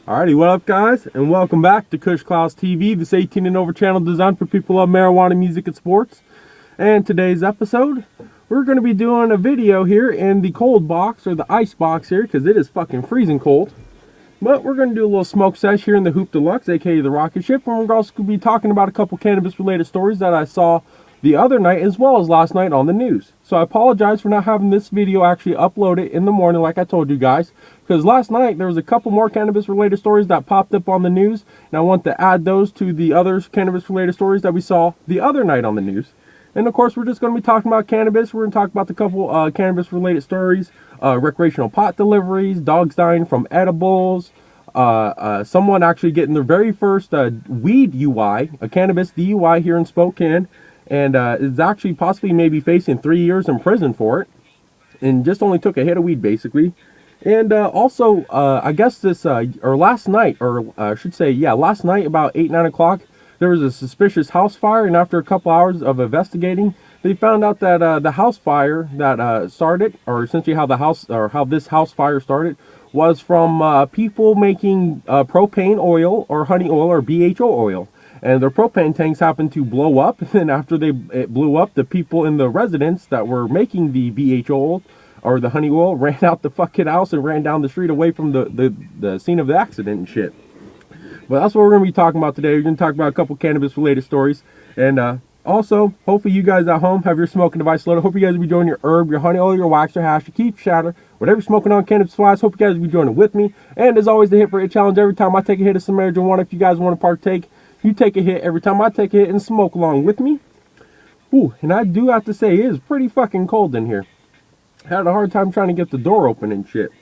Alrighty, what up guys, and welcome back to Kush Clouds TV, this 18 and over channel designed for people who love marijuana, music, and sports. And today's episode, we're going to be doing a video here in the cold box, or the ice box here, because it is fucking freezing cold. But we're going to do a little smoke sesh here in the Hoop Deluxe, aka the rocket ship, and we're also going to be talking about a couple cannabis related stories that I saw the other night as well as last night on the news. So I apologize for not having this video actually uploaded in the morning like I told you guys, because last night there was a couple more cannabis related stories that popped up on the news, and I want to add those to the other cannabis related stories that we saw the other night on the news. And of course we're just going to be talking about cannabis. We're going to talk about the couple cannabis related stories, recreational pot deliveries, dogs dying from edibles, someone actually getting their very first weeDUI, a cannabis DUI here in Spokane, and is actually possibly maybe facing 3 years in prison for it, and just only took a hit of weed basically. And also, I guess this, or last night, or I should say, yeah, last night about 8-9 o'clock, there was a suspicious house fire, and after a couple hours of investigating, they found out that the house fire that started, or essentially how this house fire started, was from people making propane oil or honey oil or BHO oil. And their propane tanks happened to blow up, and after it blew up, the people in the residence that were making the BHO oil or the honey oil ran out the fucking house and ran down the street away from the scene of the accident and shit. But that's what we're going to be talking about today. We're going to talk about a couple cannabis related stories, and also hopefully you guys at home have your smoking device loaded. Hope you guys will be doing your herb, your honey oil, your wax, your hash, your keef, shatter, whatever you're smoking on cannabis wise. Hope you guys will be joining with me. And as always, the hit for it challenge. Every time I take a hit of some marijuana, if you guys want to partake, you take a hit every time I take a hit and smoke along with me. Ooh, and I do have to say, it is pretty fucking cold in here. Had a hard time trying to get the door open and shit.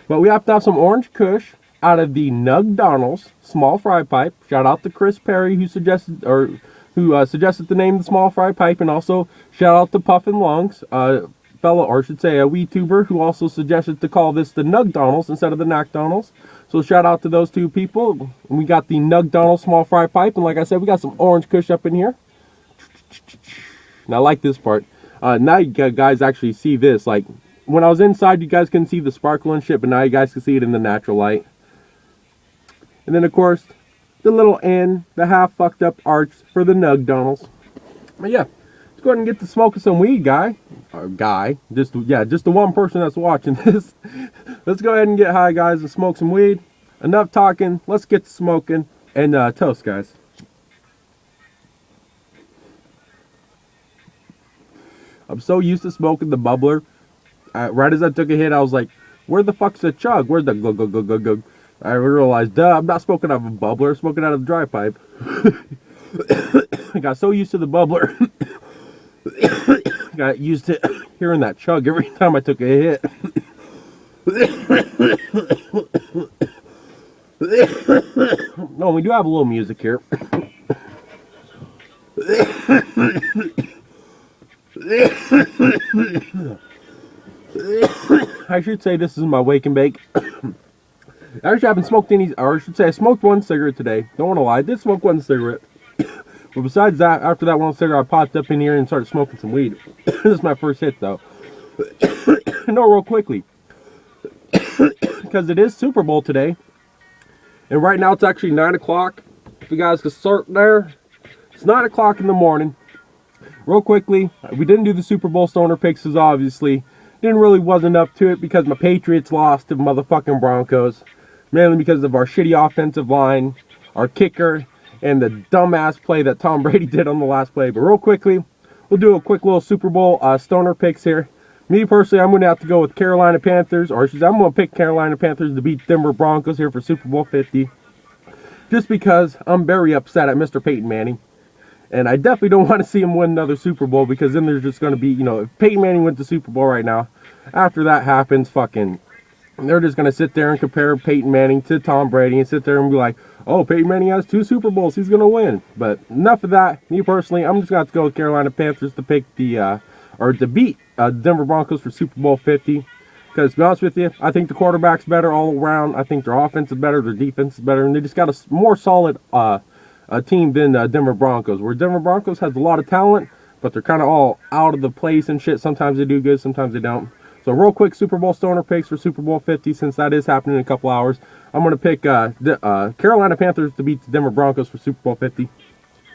But we have to have some orange kush out of the Nugdonald's small fry pipe. Shout out to Chris Perry who suggested the name of the small fry pipe, and also shout out to Puffin Lungs, fellow, or I should say a WeeTuber, who also suggested to call this the Nugdonald's instead of the Nacdonald's. So shout out to those two people. And we got the Nugdonald's small fry pipe, and like I said, we got some orange kush up in here. Now I like this part. Now you guys actually see this. Like when I was inside, you guys couldn't see the sparkle and shit, but now you guys can see it in the natural light. And then of course, the little N, the half fucked up arch for the Nugdonald's. But yeah, let's go ahead and get to smoking some weed, just the one person that's watching this. Let's go ahead and get high, guys, and smoke some weed. Enough talking, let's get to smoking, and toast, guys. I'm so used to smoking the bubbler. Right as I took a hit, I was like, where the fuck's the chug? Where's the go? I realized, duh, I'm not smoking out of a bubbler, I'm smoking out of the dry pipe. I got so used to the bubbler. Got used to hearing that chug every time I took a hit. No, we do have a little music here. I should say this is my wake and bake. Actually, I haven't smoked any, or I should say I smoked one cigarette today. Don't want to lie, I did smoke one cigarette. But besides that, after that one cigarette, I popped up in here and started smoking some weed. This is my first hit, though. No, real quickly. Because it is Super Bowl today. And right now it's actually 9 o'clock. If you guys can start there. It's 9 o'clock in the morning. Real quickly, we didn't do the Super Bowl stoner picks, as obviously wasn't up to it because my Patriots lost to motherfucking Broncos. Mainly because of our shitty offensive line, our kicker, and the dumbass play that Tom Brady did on the last play. But real quickly, we'll do a quick little Super Bowl stoner picks here. Me personally, I'm going to have to go with Carolina Panthers, or I'm going to pick Carolina Panthers to beat Denver Broncos here for Super Bowl 50. Just because I'm very upset at Mr. Peyton Manning. And I definitely don't want to see him win another Super Bowl, because then there's just going to be, if Peyton Manning wins the Super Bowl right now, after that happens, they're just going to sit there and compare Peyton Manning to Tom Brady and sit there and be like, oh, Peyton Manning has 2 Super Bowls, he's going to win. But enough of that. Me personally, I'm just going to have to go with Carolina Panthers to pick to beat Denver Broncos for Super Bowl 50. Because to be honest with you, I think the quarterback's better all around. I think their offense is better, their defense is better, and they just got a more solid team than Denver Broncos. Where Denver Broncos has a lot of talent, but they're kind of all out of the place and shit. Sometimes they do good, sometimes they don't. So real quick, Super Bowl stoner picks for Super Bowl 50, since that is happening in a couple hours. I'm going to pick the Carolina Panthers to beat the Denver Broncos for Super Bowl 50.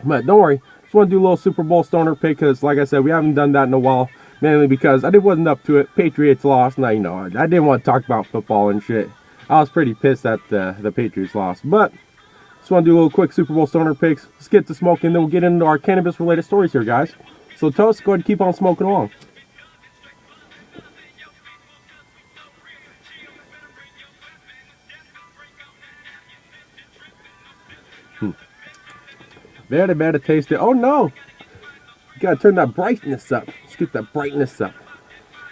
But don't worry, just want to do a little Super Bowl stoner pick, because like I said, we haven't done that in a while. Mainly because I wasn't up to it. Patriots lost. Now, I didn't want to talk about football and shit. I was pretty pissed that the Patriots lost. But just want to do a little quick Super Bowl stoner picks. Let's get to smoking, then we'll get into our cannabis-related stories here, guys. So, Toast, go ahead and keep on smoking along. Very bad to taste it. Oh no! You gotta turn that brightness up. Let's get that brightness up.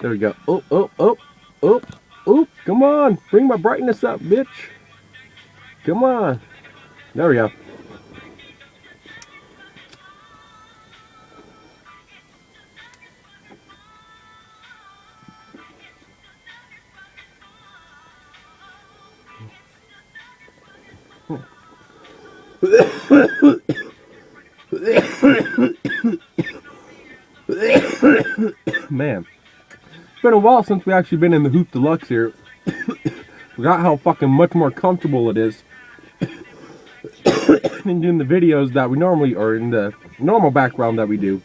There we go. Oh, oh, oh, oh, oh. Come on. Bring my brightness up, bitch. Come on. There we go. Man, it's been a while since we actually been in the Hoop Deluxe here. Forgot how fucking much more comfortable it is than doing the videos that we normally, or in the normal background that we do.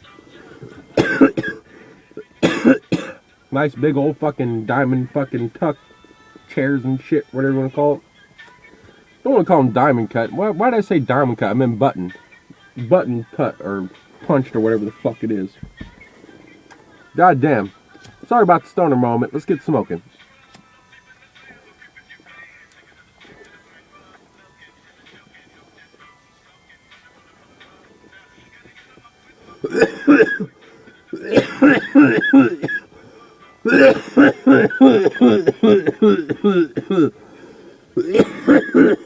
Nice big old fucking diamond fucking tuck chairs and shit, whatever you want to call it. I don't want to call them diamond cut. Why did I say diamond cut? I meant button cut or punched or whatever the fuck it is. God damn. Sorry about the stoner moment. Let's get smoking.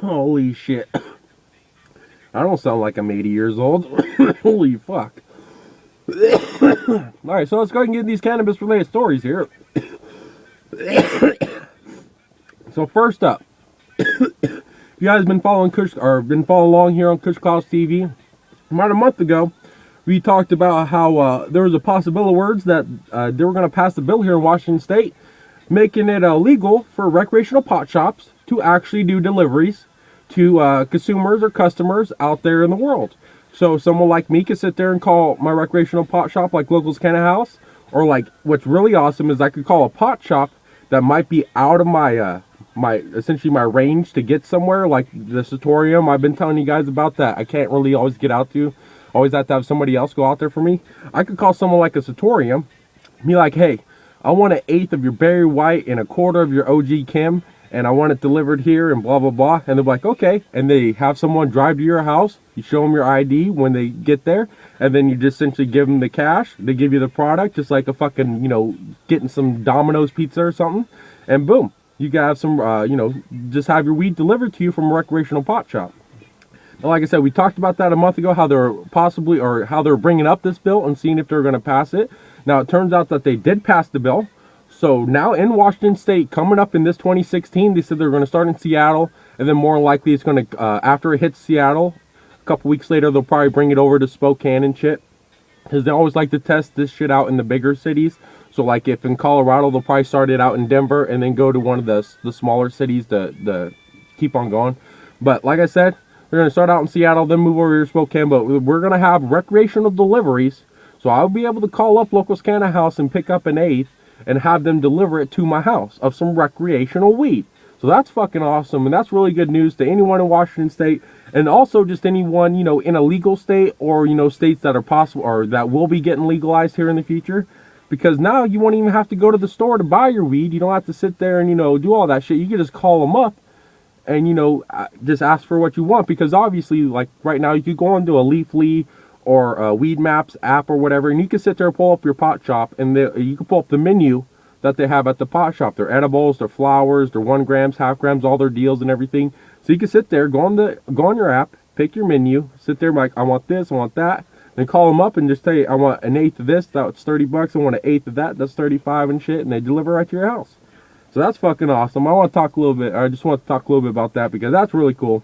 Holy shit. I don't sound like I'm 80 years old. Holy fuck. Alright, so let's go ahead and get these cannabis related stories here. So first up, if you guys been following Kush, or been following along here on Kush Clouds TV, about a month ago, we talked about how there was a possible words that they were going to pass a bill here in Washington State, making it illegal for recreational pot shops to actually do deliveries to consumers or customers out there in the world. So someone like me could sit there and call my recreational pot shop like Locals Canna House, or like what's really awesome is I could call a pot shop that might be out of my essentially my range to get somewhere, like the Satorium I've been telling you guys about that I can't really always get out to. Always have to have somebody else go out there for me. I could call someone like a Satorium, be like, hey, I want 1/8 of your Berry White and 1/4 of your OG Kim, and I want it delivered here and blah, blah, blah. And they're like, okay. And they have someone drive to your house. You show them your ID when they get there. And then you just essentially give them the cash. They give you the product, just like a fucking, getting some Domino's pizza or something. And boom, you can have some, just have your weed delivered to you from a recreational pot shop. And like I said, we talked about that a month ago, how they're possibly, or how they're bringing up this bill and seeing if they're going to pass it. Now, it turns out that they did pass the bill. So now in Washington State, coming up in this 2016, they said they're going to start in Seattle, and then more likely it's going to, after it hits Seattle, a couple weeks later, they'll probably bring it over to Spokane and shit. Because they always like to test this shit out in the bigger cities. So like if in Colorado, they'll probably start it out in Denver and then go to one of the smaller cities to keep on going. But like I said, they're going to start out in Seattle, then move over to Spokane. But we're going to have recreational deliveries. So I'll be able to call up Locals Canna House and pick up 1/8 and have them deliver it to my house of some recreational weed. So that's fucking awesome, and that's really good news to anyone in Washington State, and also just anyone, in a legal state, or, states that are possible, or that will be getting legalized here in the future. Because now you won't even have to go to the store to buy your weed. You don't have to sit there and, do all that shit. You can just call them up and, just ask for what you want. Because obviously, like right now, you could go onto a Leafly or a Weed Maps app or whatever, and you can sit there and pull up your pot shop, and you can pull up the menu that they have at the pot shop. Their edibles, their flowers, their 1 grams, half grams, all their deals and everything. So you can sit there, go on your app, pick your menu, sit there like, I want this, I want that, then call them up and just say, I want 1/8 of this, that's $30. I want 1/8 of that, that's 35 and shit, and they deliver right to your house. So that's fucking awesome. I just want to talk a little bit about that, because that's really cool.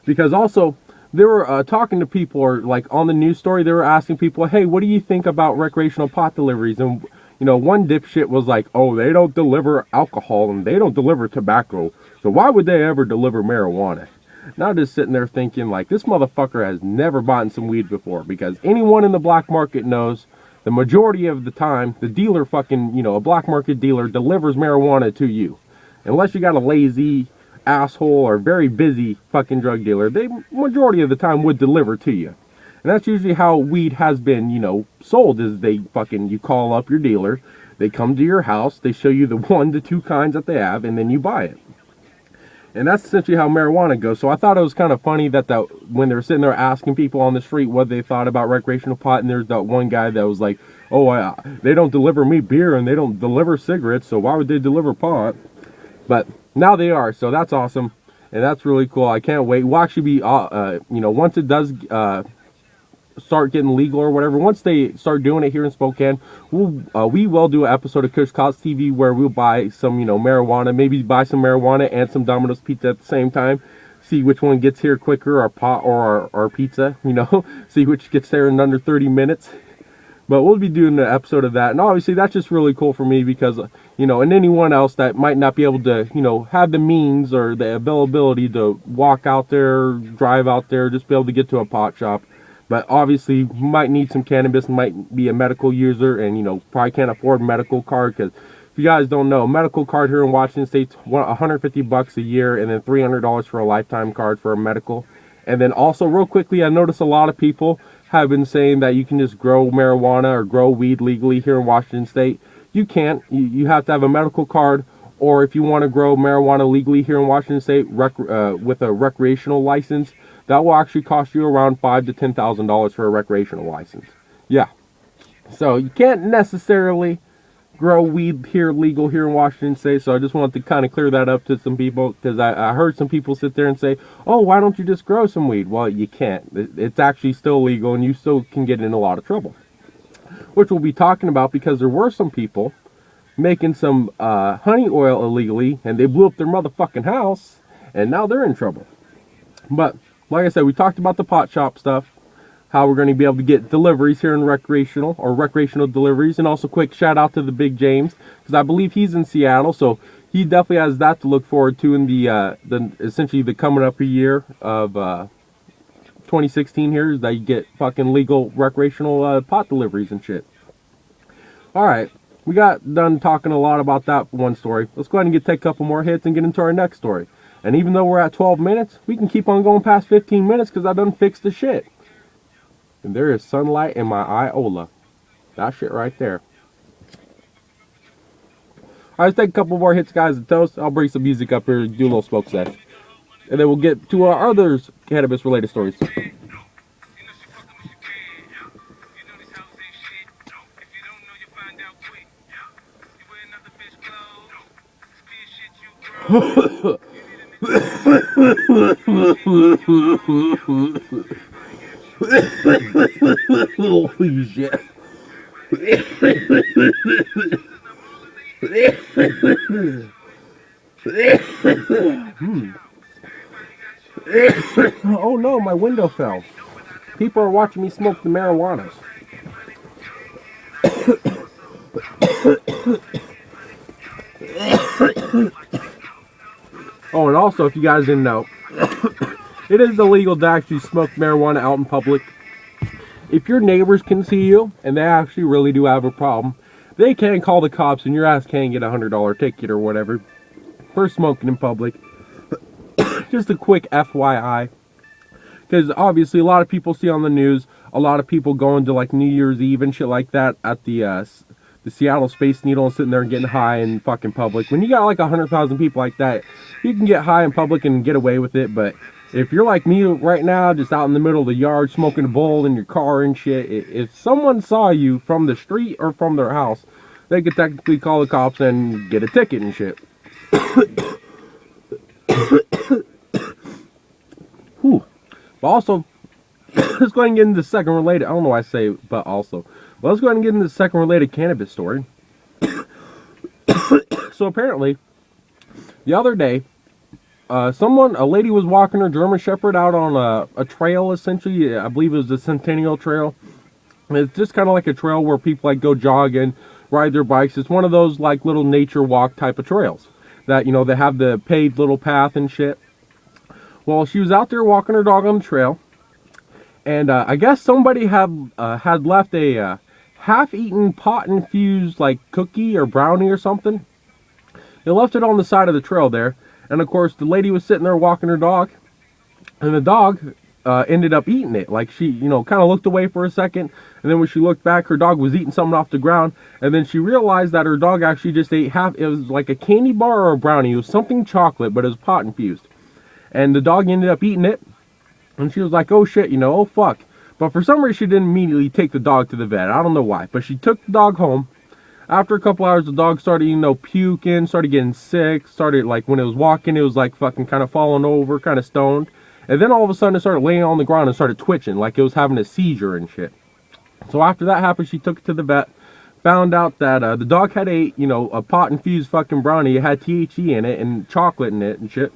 Because also, they were talking to people, or like on the news story, they were asking people, hey, what do you think about recreational pot deliveries? And You know, one dipshit was like, oh, they don't deliver alcohol and they don't deliver tobacco, so why would they ever deliver marijuana? Now I'm just sitting there thinking, like, this motherfucker has never bought some weed before, because anyone in the black market knows the majority of the time, the dealer fucking, you know, a black market dealer delivers marijuana to you. Unless you got a lazy asshole or very busy fucking drug dealer, they majority of the time would deliver to you. And that's usually how weed has been, you know, sold, is they fucking, you call up your dealer, they come to your house, they show you the 1 to 2 kinds that they have, and then you buy it. And that's essentially how marijuana goes. So I thought it was kind of funny that when they were sitting there asking people on the street what they thought about recreational pot, and there's that one guy that was like, oh, they don't deliver me beer and they don't deliver cigarettes, so why would they deliver pot? But now they are, so that's awesome. And that's really cool. I can't wait. We'll actually be, you know, once it does start getting legal or whatever, once they start doing it here in Spokane, we will do an episode of Kush Clouds TV where we'll buy some, you know, marijuana, maybe buy some marijuana and some Domino's pizza at the same time, see which one gets here quicker, our pot or our pizza, you know, see which gets there in under 30 minutes. But we'll be doing an episode of that, and obviously that's just really cool for me because, you know, and anyone else that might not be able to, you know, have the means or the availability to walk out there, drive out there, just be able to get to a pot shop. But obviously, might need some cannabis, might be a medical user, and, you know, probably can't afford a medical card, because if you guys don't know, a medical card here in Washington State's $150 a year, and then $300 for a lifetime card for a medical. And then also, real quickly, I noticed a lot of people have been saying that you can just grow marijuana or grow weed legally here in Washington State. You can't. You have to have a medical card, or if you want to grow marijuana legally here in Washington State with a recreational license, that will actually cost you around $5,000 to $10,000 for a recreational license. Yeah. So you can't necessarily grow weed here legal here in Washington State. So I just wanted to kind of clear that up to some people, because I heard some people sit there and say, oh, why don't you just grow some weed? Well, you can't. It's actually still legal, and you still can get in a lot of trouble, which we'll be talking about, because there were some people making some honey oil illegally, and they blew up their motherfucking house, and now they're in trouble. But like I said, we talked about the pot shop stuff, how we're going to be able to get deliveries here in recreational deliveries, and also quick shout out to the Big James, because I believe he's in Seattle, so he definitely has that to look forward to in the essentially the coming up year of 2016 here, is that you get fucking legal recreational pot deliveries and shit. All right, we got done talking a lot about that one story. Let's go ahead and take a couple more hits and get into our next story. And even though we're at 12 minutes, we can keep on going past 15 minutes because I done fixed the shit. And there is sunlight in my Iola. That shit right there. Alright, let's take a couple more hits, guys, and toast. I'll bring some music up here and do a little smoke sesh. And then we'll get to our other cannabis-related stories. Holy shit. Oh no, my window fell. People are watching me smoke the marijuana. Oh, and also, if you guys didn't know, it is illegal to actually smoke marijuana out in public. If your neighbors can see you, and they actually really do have a problem, they can call the cops and your ass can get a $100 ticket or whatever for smoking in public. Just a quick FYI. Because obviously a lot of people see on the news, a lot of people going to like New Year's Eve and shit like that at the Seattle Space Needle and sitting there and getting high in fucking public. When you got like 100,000 people like that, you can get high in public and get away with it. But if you're like me right now, just out in the middle of the yard smoking a bowl in your car and shit, if someone saw you from the street or from their house, they could technically call the cops and get a ticket and shit. Whew. But also, let's go ahead and get into the second related, I don't know why I say but also. Well, let's go ahead and get into the second related cannabis story. So apparently, the other day, a lady was walking her German Shepherd out on a trail, essentially. I believe it was the Centennial Trail. And it's just kind of like a trail where people like go jogging, ride their bikes. It's one of those like little nature walk type of trails that, you know, they have the paved little path and shit. Well, she was out there walking her dog on the trail, and I guess somebody had left a half-eaten pot-infused like cookie or brownie or something. They left it on the side of the trail there, and of course the lady was sitting there walking her dog, and the dog ended up eating it. Like, she, you know, kind of looked away for a second, and then when she looked back, her dog was eating something off the ground, and then she realized that her dog actually just ate half. It was like a candy bar or a brownie. It was something chocolate, but it was pot infused, and the dog ended up eating it, and she was like, oh shit, you know, oh fuck. But for some reason she didn't immediately take the dog to the vet. I don't know why, but she took the dog home. After a couple hours, the dog started, you know, puking, started getting sick, started, like, when it was walking, it was like fucking kind of falling over, kind of stoned. And then all of a sudden it started laying on the ground and started twitching like it was having a seizure and shit. So after that happened, she took it to the vet, found out that the dog had ate, you know, a pot-infused fucking brownie. It had THC in it and chocolate in it and shit.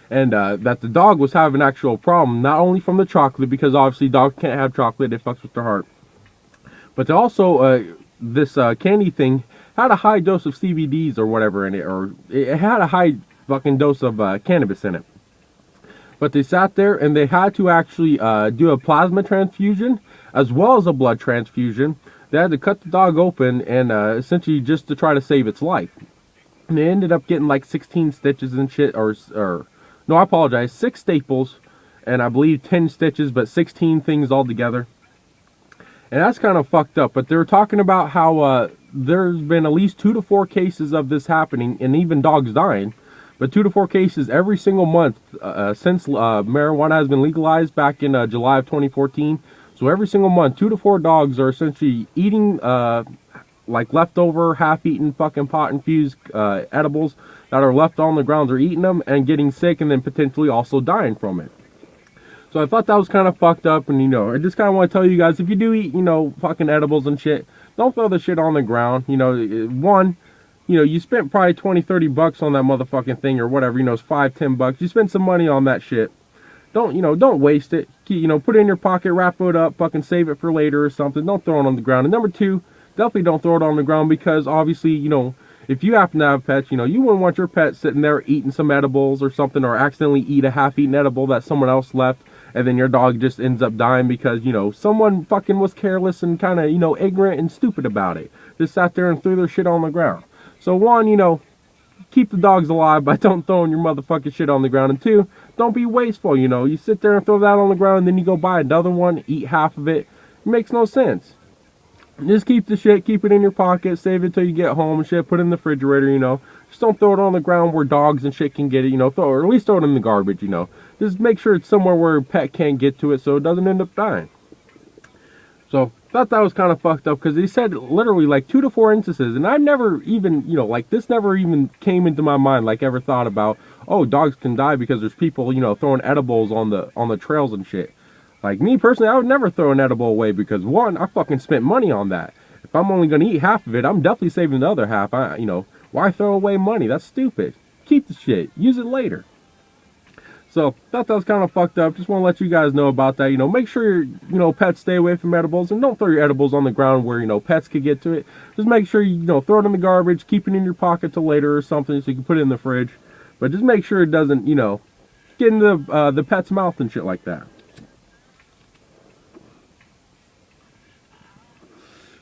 And that the dog was having an actual problem, not only from the chocolate, because obviously dogs can't have chocolate, it fucks with their heart. But also, this candy thing had a high dose of CBDs or whatever in it, or it had a high fucking dose of cannabis in it. But they sat there and they had to actually do a plasma transfusion as well as a blood transfusion. They had to cut the dog open and essentially just to try to save its life. And they ended up getting like 16 stitches and shit, or no, I apologize, 6 staples and I believe 10 stitches, but 16 things altogether. And that's kind of fucked up. But they were talking about how there's been at least 2 to 4 cases of this happening, and even dogs dying. But 2 to 4 cases every single month since marijuana has been legalized back in July of 2014. So every single month, 2 to 4 dogs are essentially eating like leftover, half-eaten fucking pot-infused edibles that are left on the ground. They're eating them and getting sick, and then potentially also dying from it. So I thought that was kind of fucked up, and, you know, I just kind of want to tell you guys, if you do eat, you know, fucking edibles and shit, don't throw the shit on the ground. You know, one, you know, you spent probably 20, 30 bucks on that motherfucking thing or whatever, you know, it's 5, 10 bucks. You spend some money on that shit. Don't, you know, don't waste it. You know, put it in your pocket, wrap it up, fucking save it for later or something. Don't throw it on the ground. And number 2, definitely don't throw it on the ground, because obviously, you know, if you happen to have pets, you know, you wouldn't want your pet sitting there eating some edibles or something, or accidentally eat a half-eaten edible that someone else left, and then your dog just ends up dying because, you know, someone fucking was careless and kind of, you know, ignorant and stupid about it. Just sat there and threw their shit on the ground. So 1, you know, keep the dogs alive by don't throwing your motherfucking shit on the ground. And 2, don't be wasteful, you know. You sit there and throw that on the ground, and then you go buy another one, eat half of it. It makes no sense. Just keep the shit, keep it in your pocket, save it till you get home and shit, put it in the refrigerator, you know. Just don't throw it on the ground where dogs and shit can get it, you know, or at least throw it in the garbage, you know. Just make sure it's somewhere where a pet can't get to it so it doesn't end up dying. So, thought that was kind of fucked up, because he said literally like 2 to 4 instances, and I never even, you know, like, this never even came into my mind, like, ever thought about, oh, dogs can die because there's people, you know, throwing edibles on the trails and shit. Like, me personally, I would never throw an edible away, because 1, I fucking spent money on that. If I'm only gonna eat half of it, I'm definitely saving the other half. You know, why throw away money? That's stupid. Keep the shit. Use it later. So, thought that was kind of fucked up. Just want to let you guys know about that. You know, make sure, you know, pets stay away from edibles, and don't throw your edibles on the ground where, you know, pets could get to it. Just make sure you know, throw it in the garbage, keep it in your pocket till later or something so you can put it in the fridge. But just make sure it doesn't, you know, get in the pet's mouth and shit like that.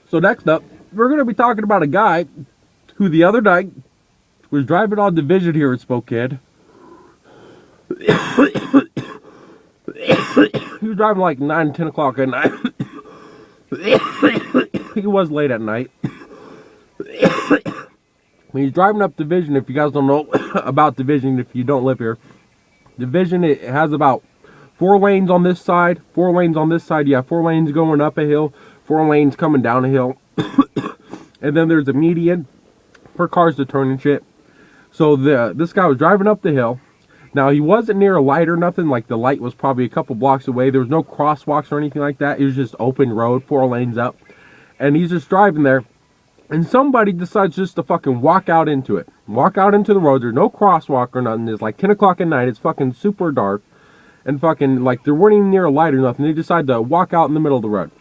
So next up, we're going to be talking about a guy who the other night was driving on Division here in Spokane. He was driving like 9, 10 o'clock at night. He was late at night. When he's driving up Division, if you guys don't know about Division, if you don't live here, Division, it has about 4 lanes on this side, 4 lanes on this side. Yeah, 4 lanes going up a hill, 4 lanes coming down a hill. And then there's a median for cars to turn and shit. So this guy was driving up the hill. Now, he wasn't near a light or nothing. Like, the light was probably a couple blocks away. There was no crosswalks or anything like that. It was just open road, 4 lanes up. And he's just driving there. And somebody decides just to fucking walk out into it. Walk out into the road. There's no crosswalk or nothing. It's like 10 o'clock at night. It's fucking super dark. And fucking, like, they weren't even near a light or nothing. They decide to walk out in the middle of the road.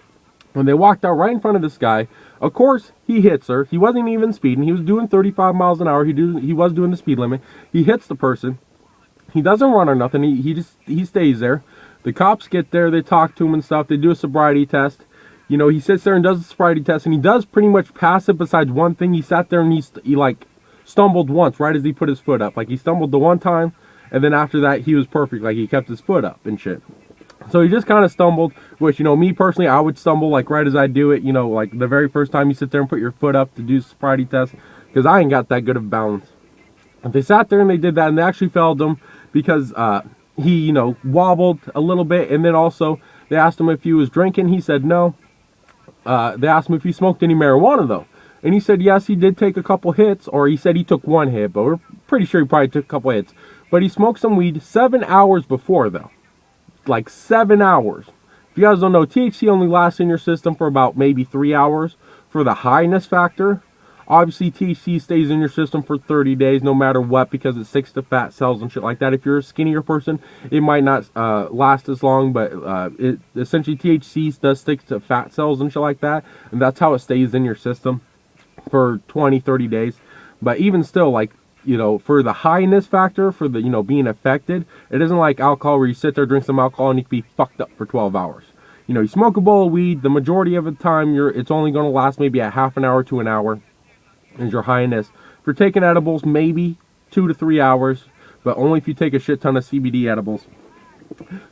When they walked out right in front of this guy, Of course, he hits her. He wasn't even speeding. He was doing 35 miles an hour. He was doing the speed limit. He hits the person. He doesn't run or nothing. He stays there. The cops get there. They talk to him and stuff. They do a sobriety test. You know, he sits there and does the sobriety test, and he does pretty much pass it besides one thing. He sat there and he like stumbled once right as he put his foot up. Like, he stumbled the one time, and then after that, he was perfect. Like, he kept his foot up and shit. So he just kind of stumbled, which, you know, me personally, I would stumble like right as I do it. You know, like the very first time you sit there and put your foot up to do the sobriety test, because I ain't got that good of balance. But they sat there and they did that, and they actually failed him because he, you know, wobbled a little bit. And then also they asked him if he was drinking. He said no. They asked him if he smoked any marijuana though, and he said yes, he did take a couple hits, or he said he took one hit, but we're pretty sure he probably took a couple hits. But he smoked some weed 7 hours before though. Like 7 hours. If you guys don't know, THC only lasts in your system for about maybe 3 hours for the highness factor. Obviously, THC stays in your system for 30 days no matter what, because it sticks to fat cells and shit like that. If you're a skinnier person, it might not last as long, but essentially THC does stick to fat cells and shit like that, and that's how it stays in your system for 20-30 days. But even still, like, you know, for the highness factor, for the, you know, being affected, it isn't like alcohol where you sit there, drink some alcohol, and you can be fucked up for 12 hours. You know, you smoke a bowl of weed, the majority of the time, it's only going to last maybe a half an hour to an hour, is your highness. If you're taking edibles, maybe 2 to 3 hours, but only if you take a shit ton of CBD edibles.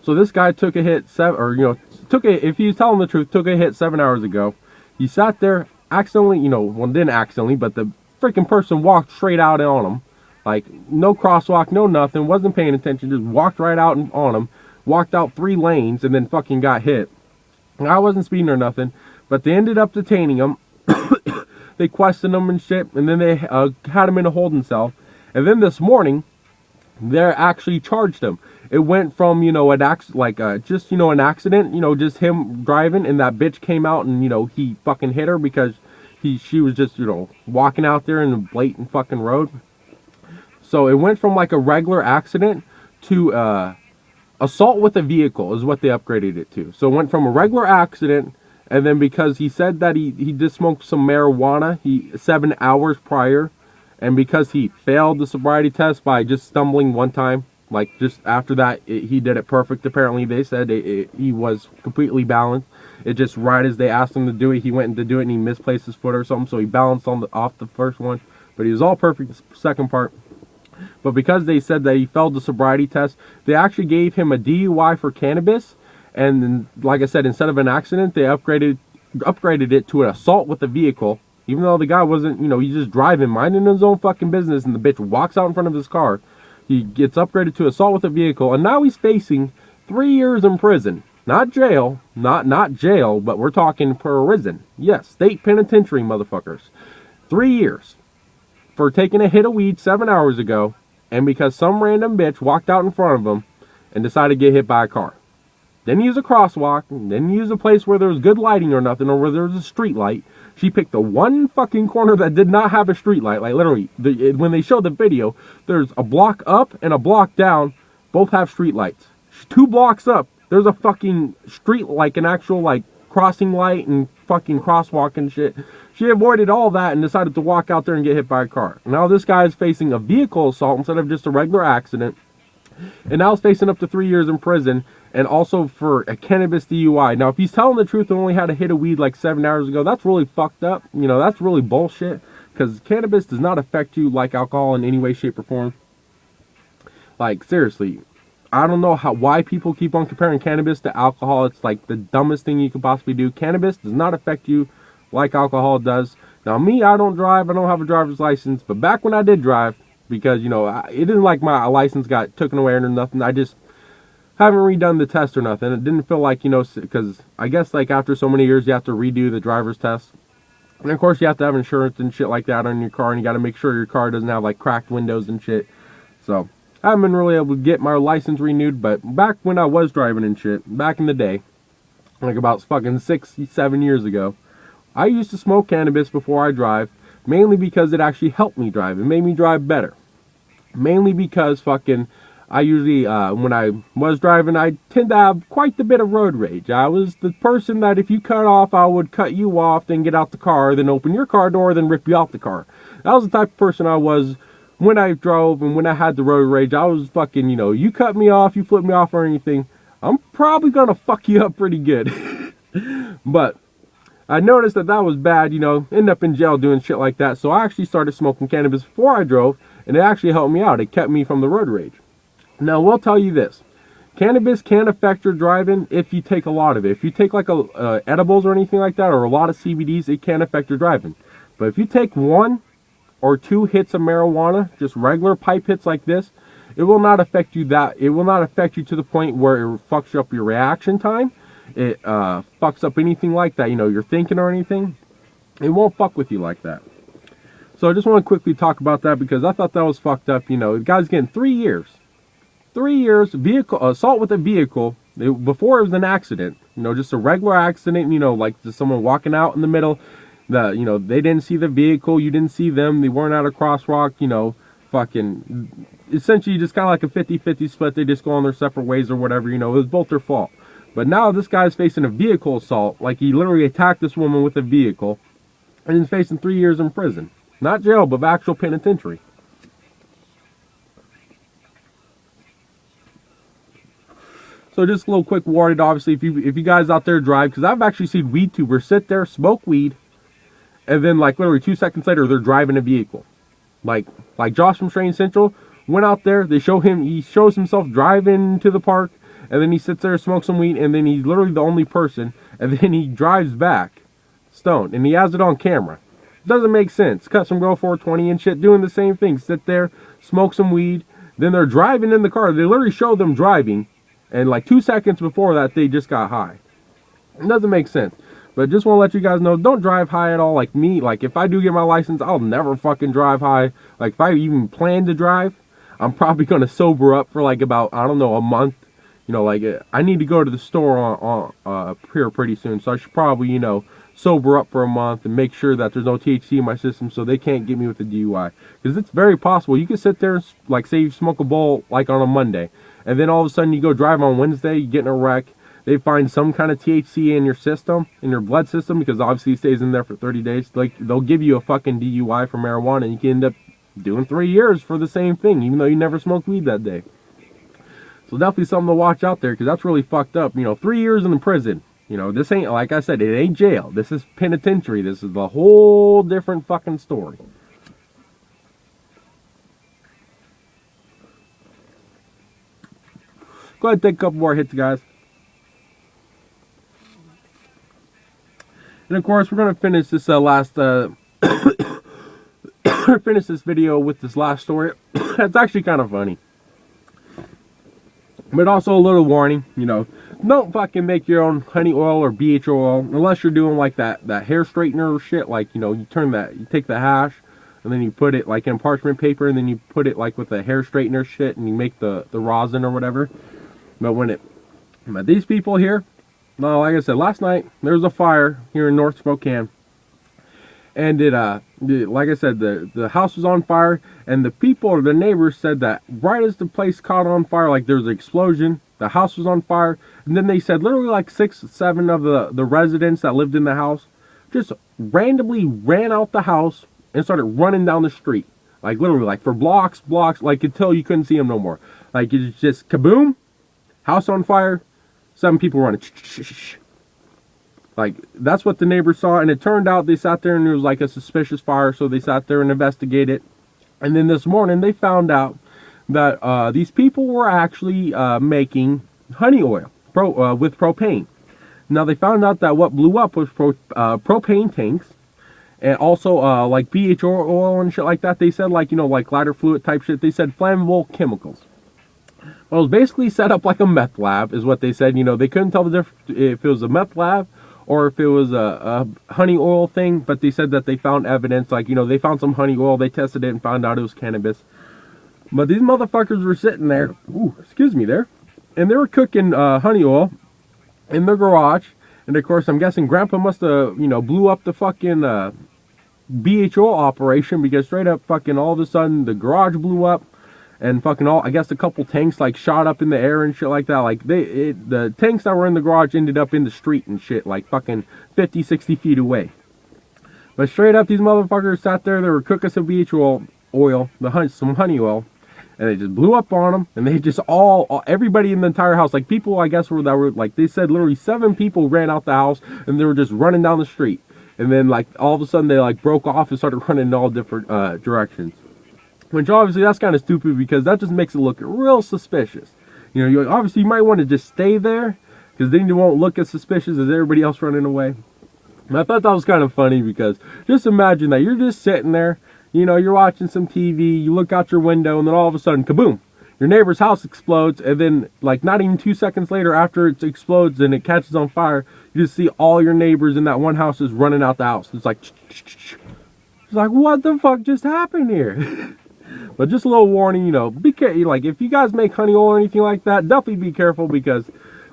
So this guy took a hit, if he's telling the truth, took a hit 7 hours ago. He sat there, accidentally, you know, well, didn't accidentally, but the freaking person walked straight out on him. Like, no crosswalk, no nothing, wasn't paying attention, just walked right out on him, walked out 3 lanes, and then fucking got hit. And I wasn't speeding or nothing, but they ended up detaining him. They questioned him and shit, and then they had him in a holding cell. And then this morning, they actually charged him. It went from, you know, an accident, you know, just him driving, and that bitch came out and, you know, he fucking hit her because she was just, you know, walking out there in the blatant fucking road. So it went from like a regular accident to assault with a vehicle is what they upgraded it to. So it went from a regular accident, and then because he said that he just smoked some marijuana 7 hours prior, and because he failed the sobriety test by just stumbling one time, like just after that, he did it perfect. Apparently, they said he was completely balanced. It just right as they asked him to do it, he went to do it and he misplaced his foot or something, so he balanced off the first one. But he was all perfect the second part. But because they said that he failed the sobriety test, they actually gave him a DUI for cannabis. And then, like I said, instead of an accident, they upgraded it to an assault with a vehicle. Even though the guy wasn't, you know, he's just driving, minding his own fucking business, and the bitch walks out in front of his car. He gets upgraded to assault with a vehicle, and now he's facing 3 years in prison. Not jail, not jail, but we're talking prison. Yes, state penitentiary, motherfuckers. 3 years for taking a hit of weed 7 hours ago, and because some random bitch walked out in front of him and decided to get hit by a car. Didn't use a crosswalk, didn't use a place where there was good lighting or nothing, or where there was a street light. She picked the one fucking corner that did not have a street light. Like, literally, when they showed the video, there's a block up and a block down, both have street lights. 2 blocks up, there's a fucking street, like an actual, like, crossing light and fucking crosswalk and shit. She avoided all that and decided to walk out there and get hit by a car. Now this guy is facing a vehicle assault instead of just a regular accident. And now he's facing up to 3 years in prison, and also for a cannabis DUI. Now, if he's telling the truth and only had a hit of weed like 7 hours ago, that's really fucked up. You know, that's really bullshit, because cannabis does not affect you like alcohol in any way, shape, or form. Like, seriously, I don't know why people keep on comparing cannabis to alcohol. It's like the dumbest thing you could possibly do. Cannabis does not affect you like alcohol does. Now, me, I don't drive. I don't have a driver's license. But back when I did drive, because, you know, it didn't like my license got taken away or nothing. I just haven't redone the test or nothing. It didn't feel like, you know, because I guess like after so many years you have to redo the driver's test. And of course you have to have insurance and shit like that on your car, and you got to make sure your car doesn't have like cracked windows and shit. So I haven't been really able to get my license renewed. But back when I was driving and shit, back in the day, like about fucking 6-7 years ago, I used to smoke cannabis before I drive. Mainly because it actually helped me drive. It made me drive better. Mainly because fucking I usually, when I was driving, I tend to have quite a bit of road rage. I was the person that if you cut off, I would cut you off, then get out the car, then open your car door, then rip you out the car. That was the type of person I was when I drove and when I had the road rage. I was fucking, you cut me off, you flip me off or anything, I'm probably gonna fuck you up pretty good. But I noticed that was bad, end up in jail doing shit like that. So I actually started smoking cannabis before I drove, and it actually helped me out. It kept me from the road rage. Now, we'll tell you this. Cannabis can affect your driving if you take a lot of it. If you take like edibles or anything like that, or a lot of CBDs, it can affect your driving. But if you take 1 or 2 hits of marijuana, just regular pipe hits like this, it will not affect you it will not affect you to the point where it fucks up your reaction time. It fucks up anything like that, you're thinking or anything. It won't fuck with you like that. So I just want to quickly talk about that because I thought that was fucked up. The guy's getting 3 years. 3 years, vehicle assault with a vehicle. Before it was an accident, just a regular accident, like just someone walking out in the middle. They didn't see the vehicle, you didn't see them, they weren't at a crosswalk, fucking, essentially just kind of like a 50-50 split. They just go on their separate ways or whatever, it was both their fault. But now this guy's facing a vehicle assault, like he literally attacked this woman with a vehicle, and he's facing 3 years in prison. Not jail, but actual penitentiary. So just a little quick warning, obviously, if you guys out there drive, because I've actually seen weed tubers sit there, smoke weed, and then like literally 2 seconds later, they're driving a vehicle. Like Josh from Strange Central went out there, he shows himself driving to the park, and then he sits there, smokes some weed, and then he's literally the only person, and then he drives back, stoned, and he has it on camera. Doesn't make sense. Cut some girl 420 and shit, doing the same thing. Sit there, smoke some weed, then they're driving in the car. They literally show them driving, and like 2 seconds before that, they just got high. It doesn't make sense. But just want to let you guys know, don't drive high at all like me. Like, if I do get my license, I'll never fucking drive high. Like, if I even plan to drive, I'm probably going to sober up for like about, I don't know, a month. Like, I need to go to the store here pretty soon. So I should probably, sober up for a month and make sure that there's no THC in my system so they can't get me with the DUI. Because it's very possible. You can sit there and, like, say you smoke a bowl, like, on a Monday. And then all of a sudden you go drive on Wednesday, you get in a wreck. They find some kind of THC in your system, in your blood system, because obviously it stays in there for 30 days. Like, they'll give you a fucking DUI for marijuana, and you can end up doing 3 years for the same thing, even though you never smoked weed that day. So definitely something to watch out there, because that's really fucked up. 3 years in the prison. This ain't, like I said, it ain't jail. This is penitentiary. This is a whole different fucking story. Go ahead and take a couple more hits, guys. And of course, we're going to finish this finish this video with this last story. It's actually kind of funny. But also a little warning, don't fucking make your own honey oil or BH oil unless you're doing like that hair straightener shit. Like, you take the hash and then you put it like in parchment paper, and then you put it like with the hair straightener shit, and you make the rosin or whatever. But these people here, no, like I said, last night there was a fire here in North Spokane, and like I said, the house was on fire, and the people or the neighbors said that right as the place caught on fire, like there was an explosion, the house was on fire, and then they said literally like 6 or 7 of the residents that lived in the house just randomly ran out the house and started running down the street, like literally like for blocks, like until you couldn't see them no more. Like, it's just kaboom, house on fire, 7 people running. Like, that's what the neighbors saw, and it turned out they sat there and there was like a suspicious fire, so they sat there and investigated. And then this morning they found out that these people were actually making honey oil with propane. Now they found out that what blew up was propane tanks, and also like BH oil and shit like that. They said like lighter fluid type shit. They said flammable chemicals. Well, it was basically set up like a meth lab, is what they said. They couldn't tell the difference if it was a meth lab or if it was a honey oil thing, but they said that they found evidence, like, they found some honey oil, they tested it and found out it was cannabis. But these motherfuckers were sitting there, and they were cooking honey oil in their garage, and of course, I'm guessing Grandpa must have, blew up the fucking BH oil operation, because straight up fucking all of a sudden, the garage blew up, and fucking all, I guess a couple tanks like shot up in the air and shit like that. Like the tanks that were in the garage ended up in the street and shit, like fucking 50, 60 feet away. But straight up, these motherfuckers sat there. They were cooking some BH oil, some honey oil, and they just blew up on them. And they just everybody in the entire house, like people, I guess, that were like, they said literally 7 people ran out the house, and they were just running down the street. And then like all of a sudden they like broke off and started running in all different directions. Which obviously that's kind of stupid, because that just makes it look real suspicious. You know, obviously you might want to just stay there, because then you won't look as suspicious as everybody else running away. And I thought that was kind of funny, because just imagine that you're just sitting there, you know, you're watching some TV, you look out your window, and then all of a sudden, kaboom, your neighbor's house explodes, and then like not even 2 seconds later, after it explodes and it catches on fire, you just see all your neighbors in that one house just running out the house. It's like, it's like, what the fuck just happened here? But just a little warning, you know, be careful. Like if you guys make honey oil or anything like that, definitely be careful, because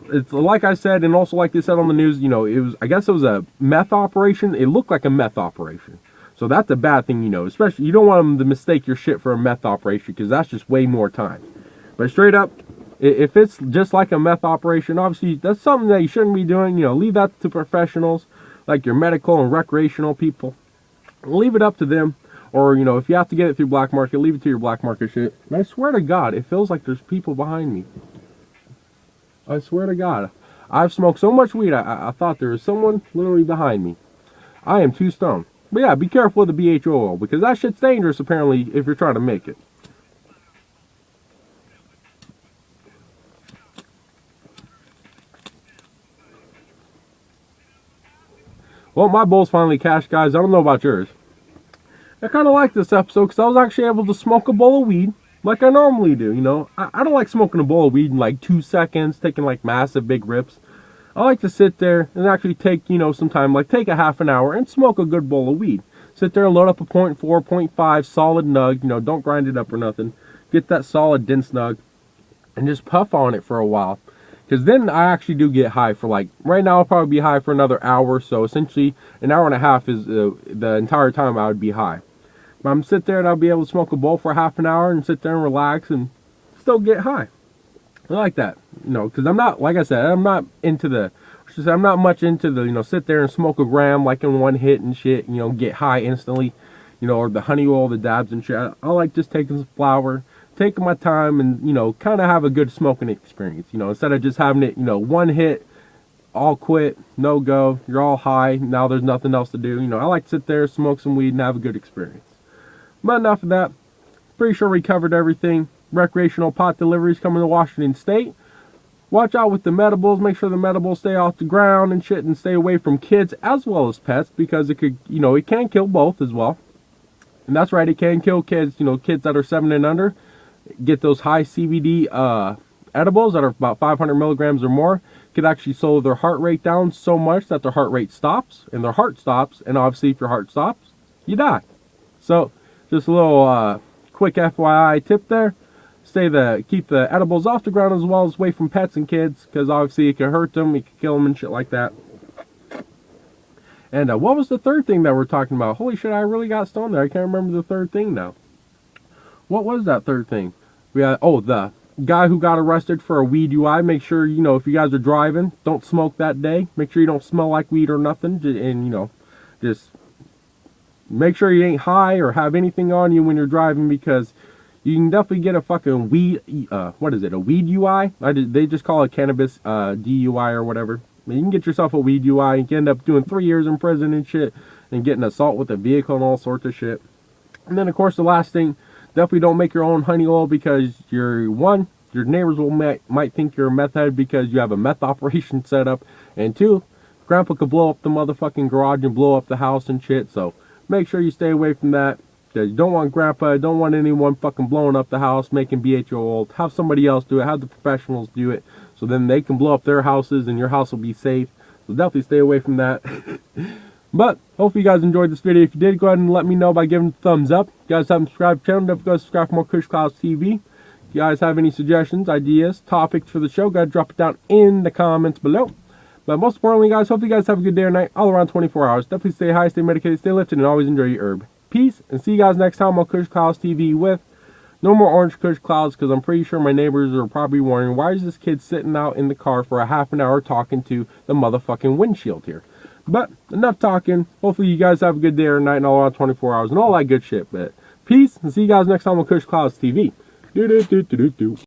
it's like I said, and also like they said on the news, you know, I guess it was a meth operation. It looked like a meth operation. So that's a bad thing, you know, especially you don't want them to mistake your shit for a meth operation, because that's just way more time. But straight up, if it's just like a meth operation, obviously that's something that you shouldn't be doing. You know, leave that to professionals like your medical and recreational people. Leave it up to them. Or, you know, if you have to get it through black market, leave it to your black market shit. And I swear to God, it feels like there's people behind me. I swear to God. I've smoked so much weed, I thought there was someone literally behind me. I am too stoned. But yeah, be careful with the BH oil, because that shit's dangerous apparently if you're trying to make it. Well, my bowl's finally cashed, guys. I don't know about yours. I kind of like this episode because I was actually able to smoke a bowl of weed like I normally do, you know. I don't like smoking a bowl of weed in like 2 seconds, taking like massive big rips. I like to sit there and actually take, you know, some time, like take a half an hour and smoke a good bowl of weed. Sit there and load up a 0.4, 0.5 solid nug, you know, don't grind it up or nothing. Get that solid dense nug and just puff on it for a while. Because then I actually do get high for like, right now I'll probably be high for another hour. So essentially an hour and a half is the entire time I would be high. But I'm sit there and I'll be able to smoke a bowl for half an hour and sit there and relax and still get high. I like that, you know, because I'm not, like I said, I'm not much into the, you know, sit there and smoke a gram like in one hit and shit, you know, get high instantly, you know, or the honey oil, the dabs and shit. I like just taking some flower, taking my time and, you know, kind of have a good smoking experience, you know, instead of just having it, you know, one hit, all quit, no go, you're all high, now there's nothing else to do. You know, I like to sit there, smoke some weed and have a good experience. But enough of that. Pretty sure we covered everything. Recreational pot deliveries coming to Washington State. Watch out with the medibles. Make sure the medibles stay off the ground and shit, and stay away from kids as well as pets, because it could, you know, it can kill both as well. And that's right, it can kill kids, you know, kids that are 7 and under. Get those high CBD edibles that are about 500 milligrams or more. Could actually slow their heart rate down so much that their heart rate stops and their heart stops. And obviously if your heart stops, you die. So just a little quick FYI tip there. Keep the edibles off the ground as well as away from pets and kids, because obviously it can hurt them, it can kill them and shit like that. And what was the third thing that we're talking about? Holy shit, I really got stoned there. I can't remember the third thing now. What was that third thing? We had, the guy who got arrested for a weeDUI. Make sure, you know, if you guys are driving, don't smoke that day. Make sure you don't smell like weed or nothing, and, you know, just make sure you ain't high or have anything on you when you're driving, because you can definitely get a fucking weed, a weeDUI? They just call it Cannabis DUI or whatever. I mean, you can get yourself a weeDUI, you can end up doing 3 years in prison and shit, and getting assault with a vehicle and all sorts of shit. And then, of course, the last thing, definitely don't make your own honey oil, because your neighbors might think you're a meth head because you have a meth operation set up. And 2, Grandpa could blow up the motherfucking garage and blow up the house and shit, so make sure you stay away from that. You don't want Grandpa, don't want anyone fucking blowing up the house, making BHO oil. Have somebody else do it. Have the professionals do it, so then they can blow up their houses and your house will be safe. So definitely stay away from that. But hopefully you guys enjoyed this video. If you did, go ahead and let me know by giving it a thumbs up. If you guys haven't subscribed to the channel, don't forget to subscribe for more Kush Clouds TV. If you guys have any suggestions, ideas, topics for the show, go ahead and drop it down in the comments below. But most importantly, guys, hope you guys have a good day or night all around 24 hours. Definitely stay high, stay medicated, stay lifted, and always enjoy your herb. Peace, and see you guys next time on Kush Clouds TV with No more orange Kush clouds, because I'm pretty sure my neighbors are probably wondering, why is this kid sitting out in the car for a half an hour talking to the motherfucking windshield here? But enough talking. Hopefully you guys have a good day or night and all around 24 hours and all that good shit. But peace, and see you guys next time on Kush Clouds TV. Do do do do do do.